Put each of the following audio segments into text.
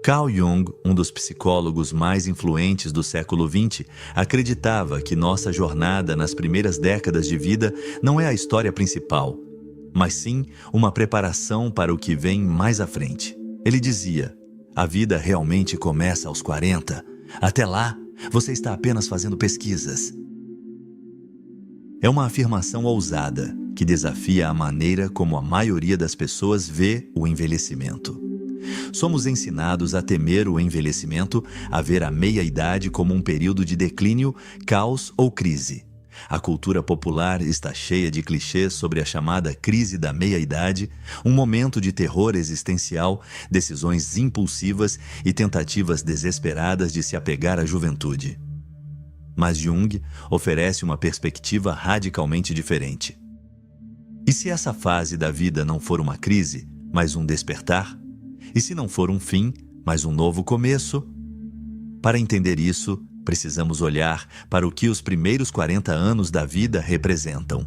Carl Jung, um dos psicólogos mais influentes do século XX, acreditava que nossa jornada nas primeiras décadas de vida não é a história principal, mas sim uma preparação para o que vem mais à frente. Ele dizia: a vida realmente começa aos 40. Até lá, você está apenas fazendo pesquisas. É uma afirmação ousada que desafia a maneira como a maioria das pessoas vê o envelhecimento. Somos ensinados a temer o envelhecimento, a ver a meia-idade como um período de declínio, caos ou crise. A cultura popular está cheia de clichês sobre a chamada crise da meia-idade, um momento de terror existencial, decisões impulsivas e tentativas desesperadas de se apegar à juventude. Mas Jung oferece uma perspectiva radicalmente diferente. E se essa fase da vida não for uma crise, mas um despertar? E se não for um fim, mas um novo começo? Para entender isso, precisamos olhar para o que os primeiros 40 anos da vida representam.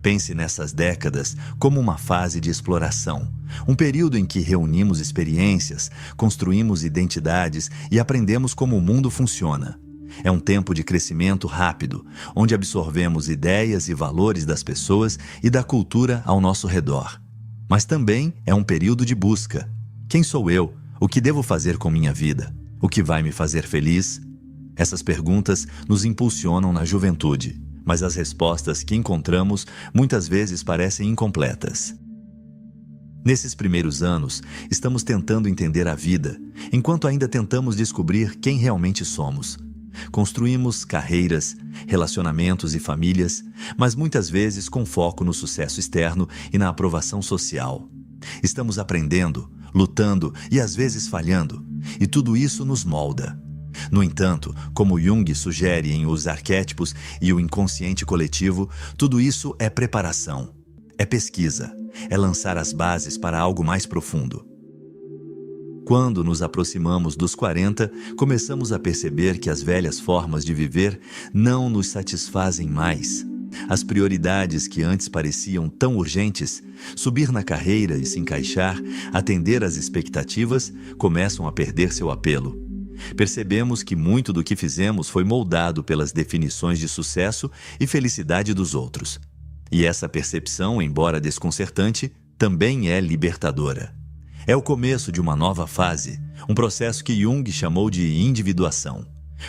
Pense nessas décadas como uma fase de exploração, um período em que reunimos experiências, construímos identidades e aprendemos como o mundo funciona. É um tempo de crescimento rápido, onde absorvemos ideias e valores das pessoas e da cultura ao nosso redor. Mas também é um período de busca. Quem sou eu? O que devo fazer com minha vida? O que vai me fazer feliz? Essas perguntas nos impulsionam na juventude, mas as respostas que encontramos muitas vezes parecem incompletas. Nesses primeiros anos, estamos tentando entender a vida, enquanto ainda tentamos descobrir quem realmente somos. Construímos carreiras, relacionamentos e famílias, mas muitas vezes com foco no sucesso externo e na aprovação social. Estamos aprendendo, lutando e às vezes falhando, e tudo isso nos molda. No entanto, como Jung sugere em Os Arquétipos e o Inconsciente Coletivo, tudo isso é preparação, é pesquisa, é lançar as bases para algo mais profundo. Quando nos aproximamos dos 40, começamos a perceber que as velhas formas de viver não nos satisfazem mais. As prioridades que antes pareciam tão urgentes, subir na carreira e se encaixar, atender às expectativas, começam a perder seu apelo. Percebemos que muito do que fizemos foi moldado pelas definições de sucesso e felicidade dos outros. E essa percepção, embora desconcertante, também é libertadora. É o começo de uma nova fase, um processo que Jung chamou de individuação.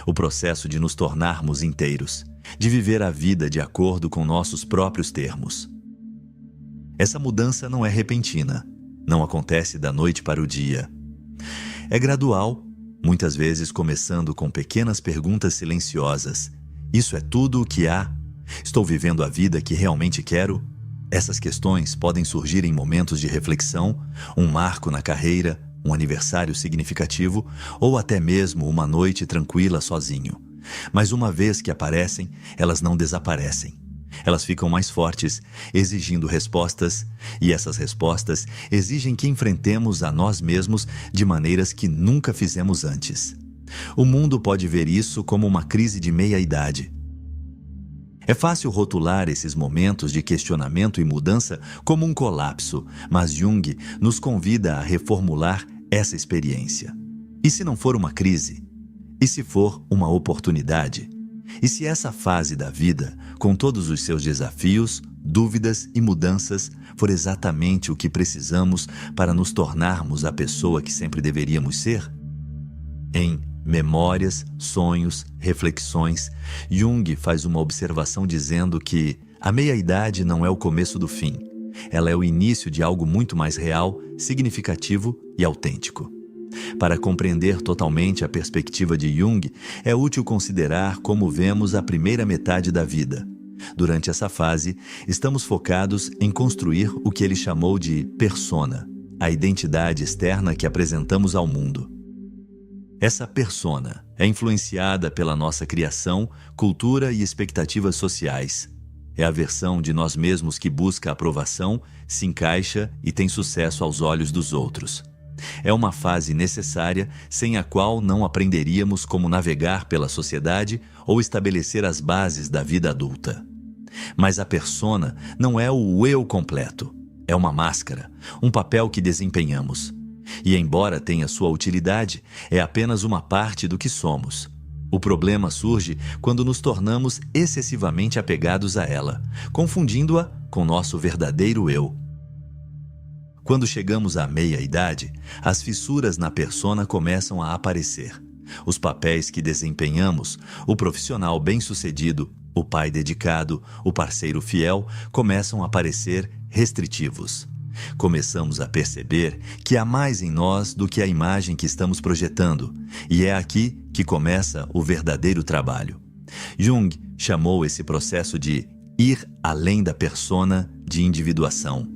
O processo de nos tornarmos inteiros, de viver a vida de acordo com nossos próprios termos. Essa mudança não é repentina, não acontece da noite para o dia. É gradual, muitas vezes começando com pequenas perguntas silenciosas. Isso é tudo o que há? Estou vivendo a vida que realmente quero? Essas questões podem surgir em momentos de reflexão, um marco na carreira, um aniversário significativo ou até mesmo uma noite tranquila sozinho. Mas uma vez que aparecem, elas não desaparecem. Elas ficam mais fortes, exigindo respostas, e essas respostas exigem que enfrentemos a nós mesmos de maneiras que nunca fizemos antes. O mundo pode ver isso como uma crise de meia-idade. É fácil rotular esses momentos de questionamento e mudança como um colapso, mas Jung nos convida a reformular essa experiência. E se não for uma crise? E se for uma oportunidade? E se essa fase da vida, com todos os seus desafios, dúvidas e mudanças, for exatamente o que precisamos para nos tornarmos a pessoa que sempre deveríamos ser? Em Memórias, Sonhos, Reflexões, Jung faz uma observação dizendo que a meia-idade não é o começo do fim. Ela é o início de algo muito mais real, significativo e autêntico. Para compreender totalmente a perspectiva de Jung, é útil considerar como vemos a primeira metade da vida. Durante essa fase, estamos focados em construir o que ele chamou de persona, a identidade externa que apresentamos ao mundo. Essa persona é influenciada pela nossa criação, cultura e expectativas sociais. É a versão de nós mesmos que busca aprovação, se encaixa e tem sucesso aos olhos dos outros. É uma fase necessária sem a qual não aprenderíamos como navegar pela sociedade ou estabelecer as bases da vida adulta. Mas a persona não é o eu completo. É uma máscara, um papel que desempenhamos. E embora tenha sua utilidade, é apenas uma parte do que somos. O problema surge quando nos tornamos excessivamente apegados a ela, confundindo-a com nosso verdadeiro eu. Quando chegamos à meia-idade, as fissuras na persona começam a aparecer. Os papéis que desempenhamos, o profissional bem-sucedido, o pai dedicado, o parceiro fiel, começam a parecer restritivos. Começamos a perceber que há mais em nós do que a imagem que estamos projetando, e é aqui que começa o verdadeiro trabalho. Jung chamou esse processo de ir além da persona de individuação.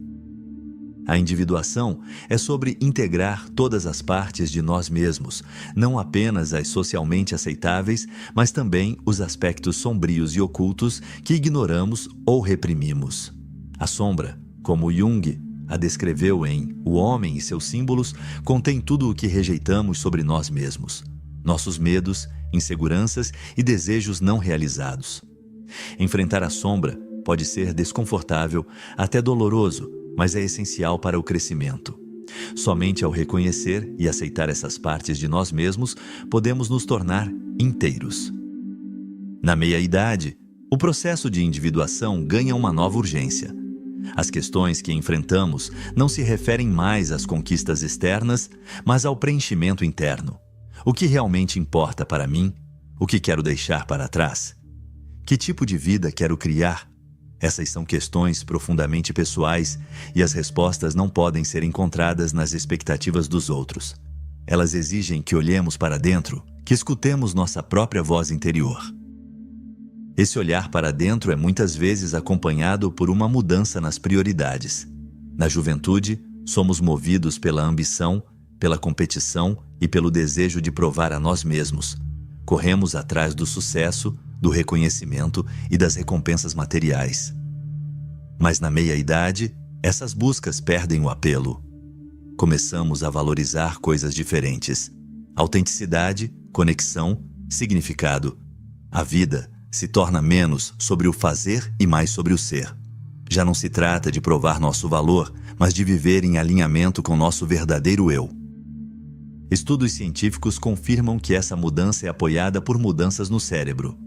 A individuação é sobre integrar todas as partes de nós mesmos, não apenas as socialmente aceitáveis, mas também os aspectos sombrios e ocultos que ignoramos ou reprimimos. A sombra, como Jung a descreveu em O Homem e seus Símbolos, contém tudo o que rejeitamos sobre nós mesmos, nossos medos, inseguranças e desejos não realizados. Enfrentar a sombra pode ser desconfortável, até doloroso, mas é essencial para o crescimento. Somente ao reconhecer e aceitar essas partes de nós mesmos, podemos nos tornar inteiros. Na meia-idade, o processo de individuação ganha uma nova urgência. As questões que enfrentamos não se referem mais às conquistas externas, mas ao preenchimento interno. O que realmente importa para mim? O que quero deixar para trás? Que tipo de vida quero criar? Essas são questões profundamente pessoais e as respostas não podem ser encontradas nas expectativas dos outros. Elas exigem que olhemos para dentro, que escutemos nossa própria voz interior. Esse olhar para dentro é muitas vezes acompanhado por uma mudança nas prioridades. Na juventude, somos movidos pela ambição, pela competição e pelo desejo de provar a nós mesmos. Corremos atrás do sucesso, do reconhecimento e das recompensas materiais. Mas na meia-idade, essas buscas perdem o apelo. Começamos a valorizar coisas diferentes: autenticidade, conexão, significado. A vida se torna menos sobre o fazer e mais sobre o ser. Já não se trata de provar nosso valor, mas de viver em alinhamento com nosso verdadeiro eu. Estudos científicos confirmam que essa mudança é apoiada por mudanças no cérebro.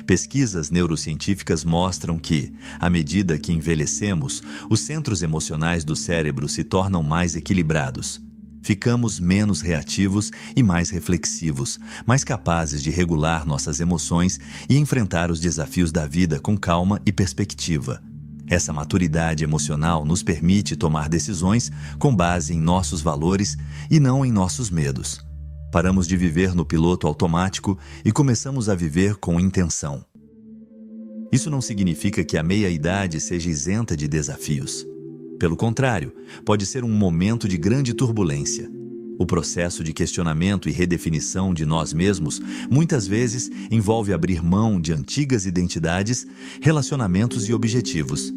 Pesquisas neurocientíficas mostram que, à medida que envelhecemos, os centros emocionais do cérebro se tornam mais equilibrados. Ficamos menos reativos e mais reflexivos, mais capazes de regular nossas emoções e enfrentar os desafios da vida com calma e perspectiva. Essa maturidade emocional nos permite tomar decisões com base em nossos valores e não em nossos medos. Paramos de viver no piloto automático e começamos a viver com intenção. Isso não significa que a meia-idade seja isenta de desafios. Pelo contrário, pode ser um momento de grande turbulência. O processo de questionamento e redefinição de nós mesmos muitas vezes envolve abrir mão de antigas identidades, relacionamentos e objetivos.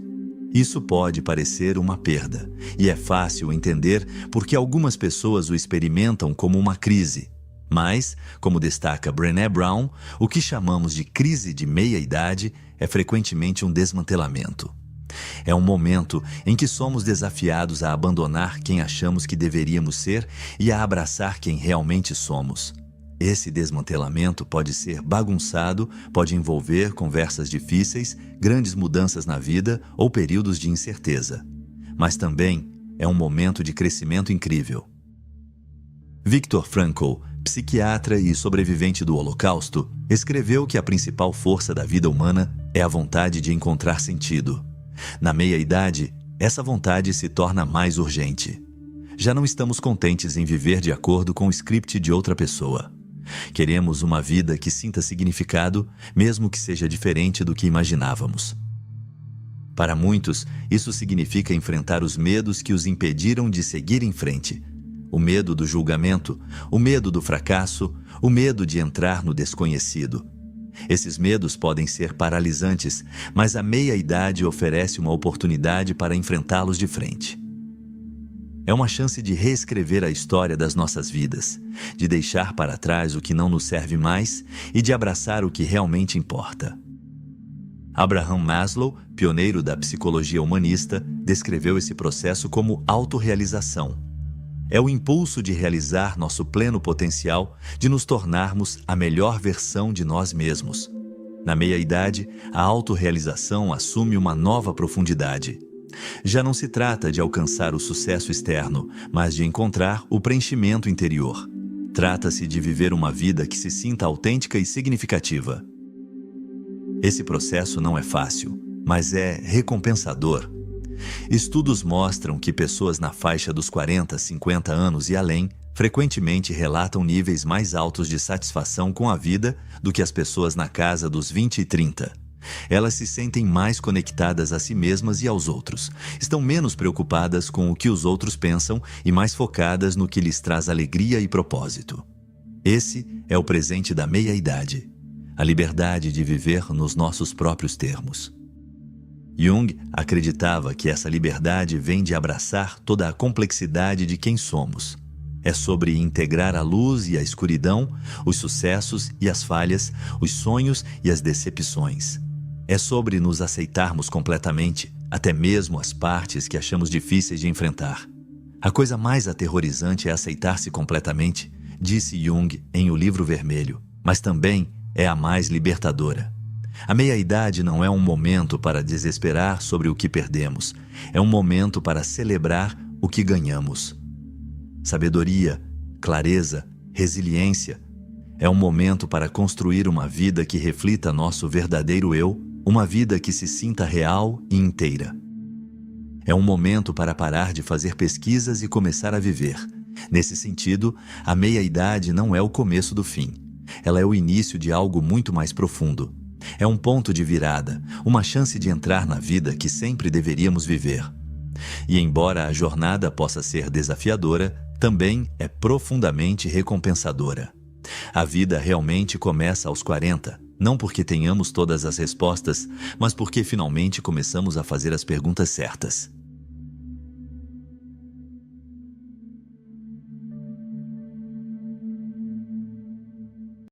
Isso pode parecer uma perda, e é fácil entender porque algumas pessoas o experimentam como uma crise. Mas, como destaca Brené Brown, o que chamamos de crise de meia-idade é frequentemente um desmantelamento. É um momento em que somos desafiados a abandonar quem achamos que deveríamos ser e a abraçar quem realmente somos. Esse desmantelamento pode ser bagunçado, pode envolver conversas difíceis, grandes mudanças na vida ou períodos de incerteza. Mas também é um momento de crescimento incrível. Viktor Frankl, psiquiatra e sobrevivente do Holocausto, escreveu que a principal força da vida humana é a vontade de encontrar sentido. Na meia-idade, essa vontade se torna mais urgente. Já não estamos contentes em viver de acordo com o script de outra pessoa. Queremos uma vida que sinta significado, mesmo que seja diferente do que imaginávamos. Para muitos, isso significa enfrentar os medos que os impediram de seguir em frente. O medo do julgamento, o medo do fracasso, o medo de entrar no desconhecido. Esses medos podem ser paralisantes, mas a meia-idade oferece uma oportunidade para enfrentá-los de frente. É uma chance de reescrever a história das nossas vidas, de deixar para trás o que não nos serve mais e de abraçar o que realmente importa. Abraham Maslow, pioneiro da psicologia humanista, descreveu esse processo como autorrealização. É o impulso de realizar nosso pleno potencial, de nos tornarmos a melhor versão de nós mesmos. Na meia-idade, a autorrealização assume uma nova profundidade. Já não se trata de alcançar o sucesso externo, mas de encontrar o preenchimento interior. Trata-se de viver uma vida que se sinta autêntica e significativa. Esse processo não é fácil, mas é recompensador. Estudos mostram que pessoas na faixa dos 40, 50 anos e além frequentemente relatam níveis mais altos de satisfação com a vida do que as pessoas na casa dos 20 e 30. Elas se sentem mais conectadas a si mesmas e aos outros, estão menos preocupadas com o que os outros pensam e mais focadas no que lhes traz alegria e propósito. Esse é o presente da meia-idade, a liberdade de viver nos nossos próprios termos. Jung acreditava que essa liberdade vem de abraçar toda a complexidade de quem somos. É sobre integrar a luz e a escuridão, os sucessos e as falhas, os sonhos e as decepções. É sobre nos aceitarmos completamente, até mesmo as partes que achamos difíceis de enfrentar. A coisa mais aterrorizante é aceitar-se completamente, disse Jung em O Livro Vermelho, mas também é a mais libertadora. A meia-idade não é um momento para desesperar sobre o que perdemos, é um momento para celebrar o que ganhamos. Sabedoria, clareza, resiliência. É um momento para construir uma vida que reflita nosso verdadeiro eu, uma vida que se sinta real e inteira. É um momento para parar de fazer pesquisas e começar a viver. Nesse sentido, a meia-idade não é o começo do fim. Ela é o início de algo muito mais profundo. É um ponto de virada, uma chance de entrar na vida que sempre deveríamos viver. E embora a jornada possa ser desafiadora, também é profundamente recompensadora. A vida realmente começa aos 40, não porque tenhamos todas as respostas, mas porque finalmente começamos a fazer as perguntas certas.